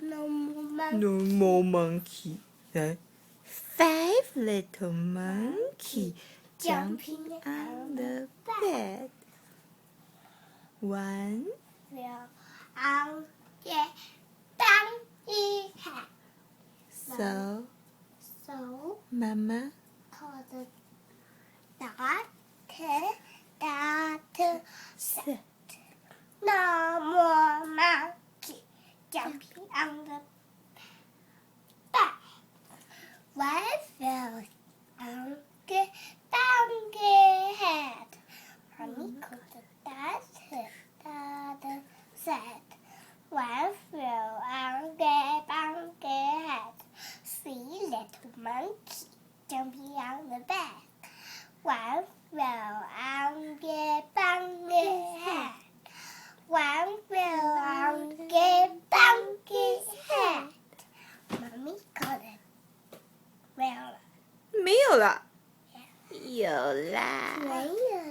No more monkey. No more monkey. 来 ，Five little monkey jumping on the bed. One Will on the donkey head. so Mama Mama called the dog said, no more monkey jumping on the bed. One fell on the donkey head. Mommy called the dog said, one fell on the donkey head. See little monkey jumping on the bed. One fell on the donkey head. One fell on the donkey's head. Mommy called it. 没有了。没有了，有啦。没有。